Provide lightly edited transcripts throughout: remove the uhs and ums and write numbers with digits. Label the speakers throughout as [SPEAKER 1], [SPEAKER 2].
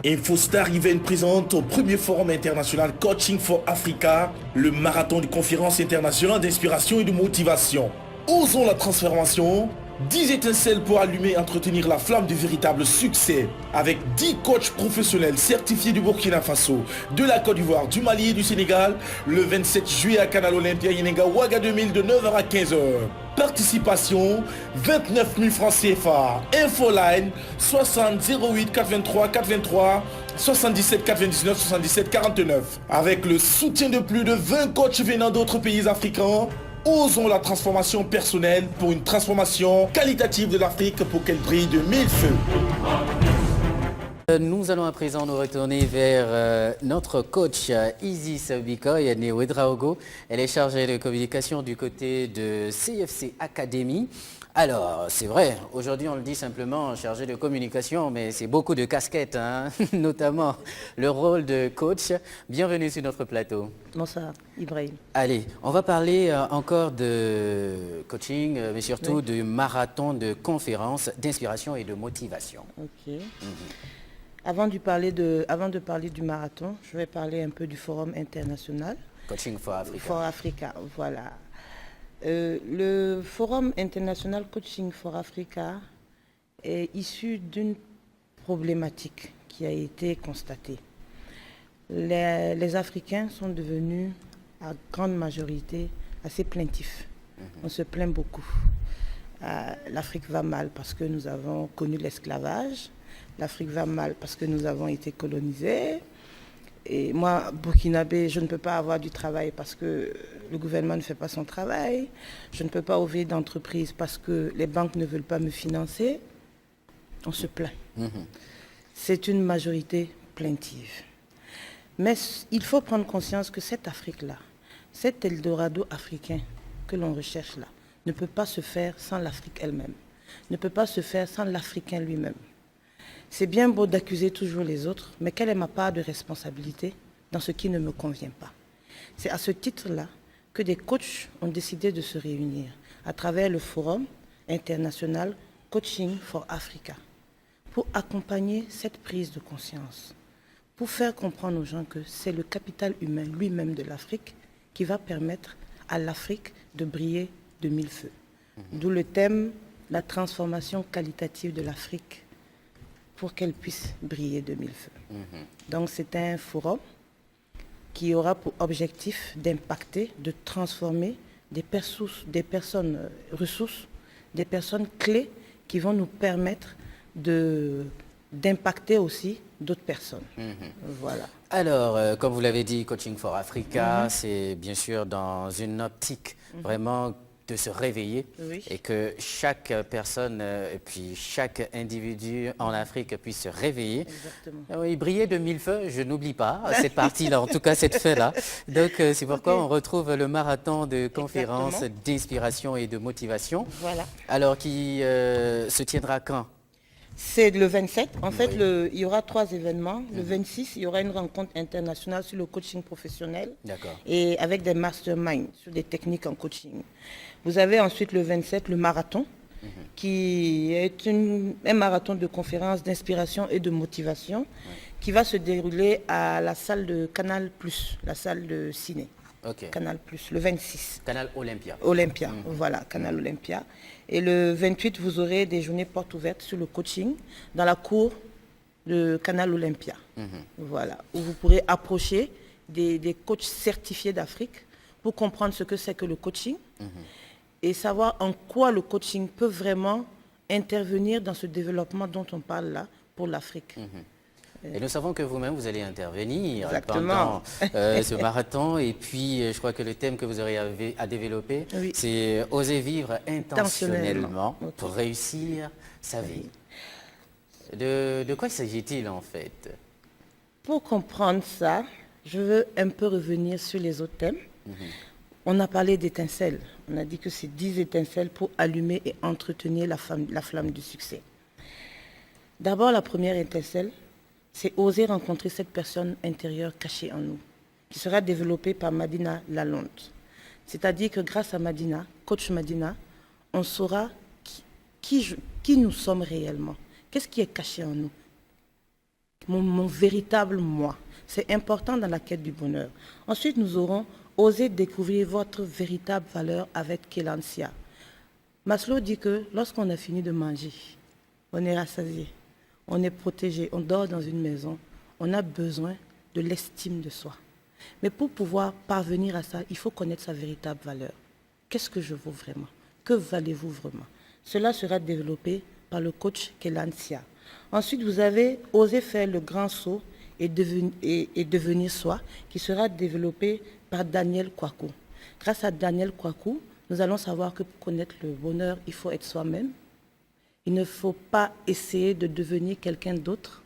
[SPEAKER 1] InfoStar Event présente au premier forum international Coaching for Africa, le marathon de conférences internationales d'inspiration et de motivation. Osons la transformation, 10 étincelles pour allumer et entretenir la flamme du véritable succès, avec 10 coachs professionnels certifiés du Burkina Faso, de la Côte d'Ivoire, du Mali et du Sénégal, le 27 juillet à Canal Olympia Yenenga Ouaga 2000 de 9h à 15h. Participation, 29 000 francs CFA. Infoline, 60 08 423 423 77 99 77 49. Avec le soutien de plus de 20 coachs venant d'autres pays africains, osons la transformation personnelle pour une transformation qualitative de l'Afrique pour qu'elle brille de mille feux.
[SPEAKER 2] Nous allons à présent nous retourner vers notre coach Isis Bikoy, née Ouedraogo. Elle est chargée de communication du côté de CFC Academy. Alors, c'est vrai, aujourd'hui on le dit simplement chargé de communication, mais c'est beaucoup de casquettes, hein, notamment le rôle de coach. Bienvenue sur notre plateau.
[SPEAKER 3] Bonsoir, Ibrahim.
[SPEAKER 2] Allez, on va parler encore de coaching, mais surtout de marathon de conférences d'inspiration et de motivation.
[SPEAKER 3] Ok. Avant de parler du marathon, je vais parler un peu du forum international.
[SPEAKER 2] Coaching for Africa.
[SPEAKER 3] For Africa, voilà. Le forum international Coaching for Africa est issu d'une problématique qui a été constatée. Les Africains sont devenus, à grande majorité, assez plaintifs. On se plaint beaucoup. L'Afrique va mal parce que nous avons connu l'esclavage. L'Afrique va mal parce que nous avons été colonisés. Et moi, burkinabé, je ne peux pas avoir du travail parce que le gouvernement ne fait pas son travail. Je ne peux pas ouvrir d'entreprise parce que les banques ne veulent pas me financer. On se plaint. C'est une majorité plaintive. Mais il faut prendre conscience que cette Afrique-là, cet Eldorado africain que l'on recherche là, ne peut pas se faire sans l'Afrique elle-même. Ne peut pas se faire sans l'Africain lui-même. C'est bien beau d'accuser toujours les autres, mais quelle est ma part de responsabilité dans ce qui ne me convient pas? C'est à ce titre-là que des coachs ont décidé de se réunir à travers le forum international Coaching for Africa pour accompagner cette prise de conscience, pour faire comprendre aux gens que c'est le capital humain lui-même de l'Afrique qui va permettre à l'Afrique de briller de mille feux. D'où le thème « La transformation qualitative de l'Afrique » pour qu'elle puisse briller de mille feux. Donc c'est un forum qui aura pour objectif d'impacter, de transformer des personnes ressources, des personnes clés qui vont nous permettre d'impacter aussi d'autres personnes. Voilà.
[SPEAKER 2] Alors, comme vous l'avez dit, Coaching for Africa, c'est bien sûr dans une optique vraiment de se réveiller et que chaque personne et puis chaque individu en Afrique puisse se réveiller.
[SPEAKER 3] Exactement.
[SPEAKER 2] Oui, briller de mille feux, je n'oublie pas cette partie-là, en tout cas cette fête-là. Donc c'est pourquoi on retrouve le marathon de conférences d'inspiration et de motivation.
[SPEAKER 3] Voilà.
[SPEAKER 2] Alors qui se tiendra quand?
[SPEAKER 3] C'est le 27. En fait, il y aura 3 événements. Le 26, il y aura une rencontre internationale sur le coaching professionnel et avec des masterminds sur des techniques en coaching. Vous avez ensuite le 27, le marathon, qui est un marathon de conférences d'inspiration et de motivation qui va se dérouler à la salle de Canal+, la salle de ciné. Canal+, le 26.
[SPEAKER 2] Canal Olympia.
[SPEAKER 3] Olympia, voilà, Canal Olympia. Et le 28, vous aurez des journées portes ouvertes sur le coaching dans la cour de Canal Olympia. Voilà, où vous pourrez approcher des coachs certifiés d'Afrique pour comprendre ce que c'est que le coaching et savoir en quoi le coaching peut vraiment intervenir dans ce développement dont on parle là pour l'Afrique.
[SPEAKER 2] Et nous savons que vous-même, vous allez intervenir
[SPEAKER 3] Exactement.
[SPEAKER 2] pendant ce marathon. Et puis, je crois que le thème que vous aurez à développer, c'est oser vivre intentionnellement pour réussir sa vie. De quoi s'agit-il en fait?
[SPEAKER 3] Pour comprendre ça, je veux un peu revenir sur les autres thèmes. On a parlé d'étincelles. On a dit que c'est 10 étincelles pour allumer et entretenir la flamme du succès. D'abord, la première étincelle, c'est oser rencontrer cette personne intérieure cachée en nous, qui sera développée par Madina Lalonde. C'est-à-dire que grâce à Madina, coach Madina, on saura qui nous sommes réellement. Qu'est-ce qui est caché en nous? mon véritable moi. C'est important dans la quête du bonheur. Ensuite, nous aurons osé découvrir votre véritable valeur avec Kelancia. Maslow dit que lorsqu'on a fini de manger, on est rassasié, on est protégé, on dort dans une maison, on a besoin de l'estime de soi. Mais pour pouvoir parvenir à ça, il faut connaître sa véritable valeur. Qu'est-ce que je vaux vraiment? Que valez-vous vraiment? Cela sera développé par le coach Kelancia. Ensuite, vous avez osé faire le grand saut et devenir soi, qui sera développé par Daniel Kwaku. Grâce à Daniel Kwaku, nous allons savoir que pour connaître le bonheur, il faut être soi-même. Il ne faut pas essayer de devenir quelqu'un d'autre,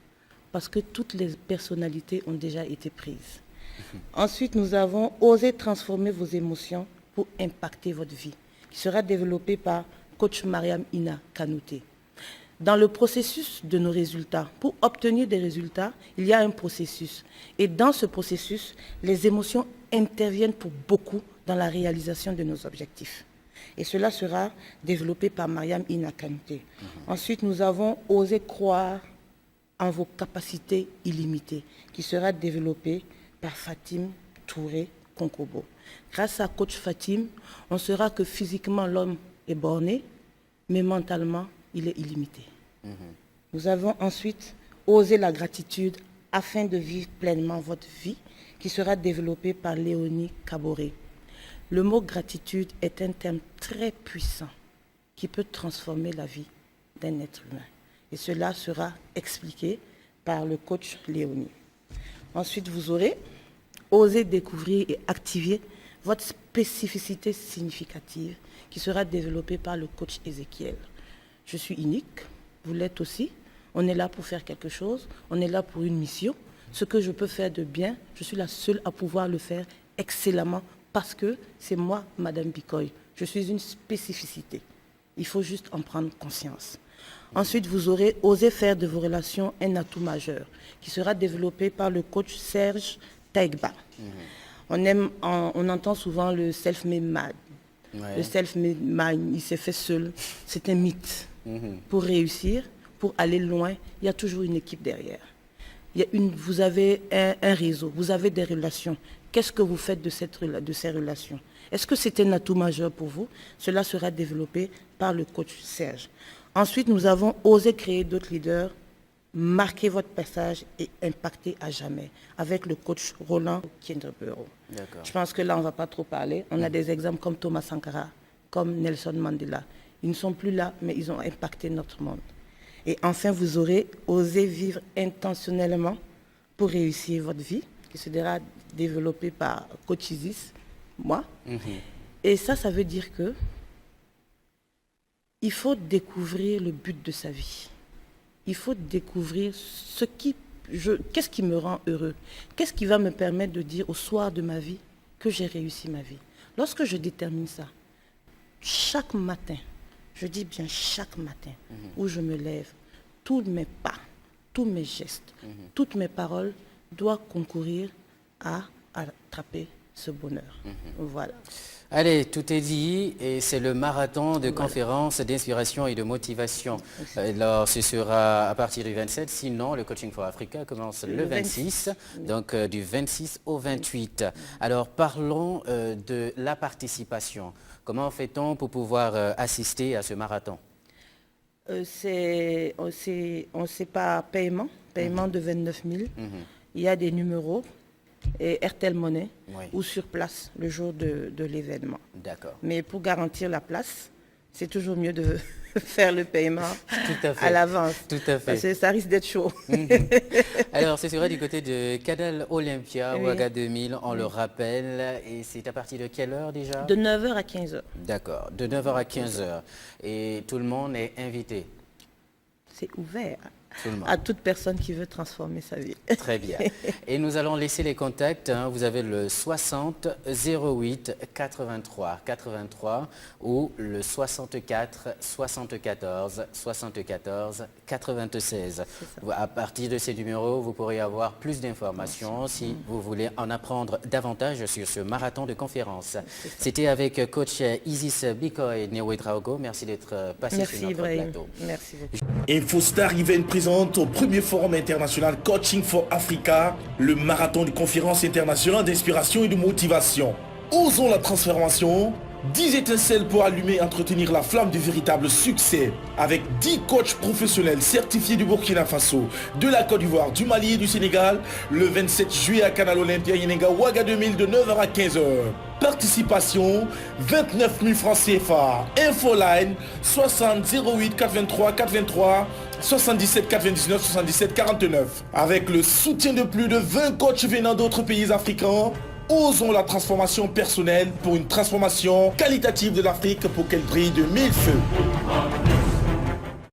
[SPEAKER 3] parce que toutes les personnalités ont déjà été prises. Ensuite, nous avons osé transformer vos émotions pour impacter votre vie, qui sera développé par coach Mariam Ina Kanouté. Dans le processus de nos résultats, pour obtenir des résultats, il y a un processus. Et dans ce processus, les émotions interviennent pour beaucoup dans la réalisation de nos objectifs. Et cela sera développé par Mariam Ina Kanouté. Ensuite, nous avons osé croire en vos capacités illimitées, qui sera développé par Fatim Touré Konkobo. Grâce à coach Fatim, on saura que physiquement l'homme est borné, mais mentalement, il est illimité. Nous avons ensuite osé la gratitude afin de vivre pleinement votre vie, qui sera développée par Léonie Caboret. Le mot gratitude est un terme très puissant qui peut transformer la vie d'un être humain. Et cela sera expliqué par le coach Léonie. Ensuite, vous aurez osé découvrir et activer votre spécificité significative qui sera développée par le coach Ézéchiel. Je suis unique, vous l'êtes aussi. On est là pour faire quelque chose, on est là pour une mission. Ce que je peux faire de bien, je suis la seule à pouvoir le faire excellemment parce que c'est moi, Madame Bikoy. Je suis une spécificité. Il faut juste en prendre conscience. Ensuite, vous aurez osé faire de vos relations un atout majeur qui sera développé par le coach Serge Taïgba. On entend souvent le self-made man. Ouais. Le self-made man, il s'est fait seul. C'est un mythe. Pour réussir, pour aller loin, il y a toujours une équipe derrière. Vous avez un réseau, vous avez des relations. Qu'est-ce que vous faites de ces relations? Est-ce que c'est un atout majeur pour vous? Cela sera développé par le coach Serge. Ensuite, nous avons osé créer d'autres leaders, marquer votre passage et impacter à jamais avec le coach Roland Kienderbero. Je pense que là, on ne va pas trop parler. On a des exemples comme Thomas Sankara, comme Nelson Mandela. Ils ne sont plus là, mais ils ont impacté notre monde. Et enfin, vous aurez osé vivre intentionnellement pour réussir votre vie, qui sera développée par Coach Isis, moi. Et ça veut dire que il faut découvrir le but de sa vie. Il faut découvrir qu'est-ce qui me rend heureux. Qu'est-ce qui va me permettre de dire au soir de ma vie que j'ai réussi ma vie. Lorsque je détermine ça, chaque matin, je dis bien chaque matin, où je me lève, tous mes pas, tous mes gestes, toutes mes paroles doivent concourir à attraper ce bonheur. Voilà.
[SPEAKER 2] Allez, tout est dit et c'est le marathon de conférences d'inspiration et de motivation. Alors, ce sera à partir du 27, sinon le Coaching for Africa commence le 26, donc du 26 au 28. Alors, parlons de la participation. Comment fait-on pour pouvoir assister à ce marathon?
[SPEAKER 3] C'est par paiement de 29 000. Il y a des numéros. Et Airtel Money, ou sur place le jour de l'événement.
[SPEAKER 2] D'accord.
[SPEAKER 3] Mais pour garantir la place, c'est toujours mieux de faire le paiement à l'avance.
[SPEAKER 2] Tout à fait.
[SPEAKER 3] Parce que ça risque d'être chaud.
[SPEAKER 2] Alors, ce sera du côté de Canal Olympia, Ouaga 2000, on le rappelle. Et c'est à partir de quelle heure déjà?
[SPEAKER 3] De 9h à 15h.
[SPEAKER 2] D'accord, de 9h à 15h. Et tout le monde est invité?
[SPEAKER 3] C'est ouvert à toute personne qui veut transformer sa vie.
[SPEAKER 2] Très bien. Et nous allons laisser les contacts. Vous avez le 60 08 83 83 ou le 64 74 74 96. À partir de ces numéros, vous pourrez avoir plus d'informations si vous voulez en apprendre davantage sur ce marathon de conférences. C'était avec coach Isis Bikoy Néo Draogo. Merci d'être passé sur notre plateau.
[SPEAKER 3] Merci beaucoup.
[SPEAKER 1] InfoStar Event présente présente au premier forum international Coaching for Africa, le marathon de conférences internationales d'inspiration et de motivation. Osons la transformation, 10 étincelles pour allumer et entretenir la flamme du véritable succès. Avec 10 coachs professionnels certifiés du Burkina Faso, de la Côte d'Ivoire, du Mali et du Sénégal, le 27 juillet à Canal Olympia Yenenga Ouaga 2000 de 9h à 15h. Participation, 29 000 francs CFA. Infoline, 60 08 423 423 77 99 77 49. Avec le soutien de plus de 20 coachs venant d'autres pays africains, osons la transformation personnelle pour une transformation qualitative de l'Afrique pour qu'elle brille de mille feux.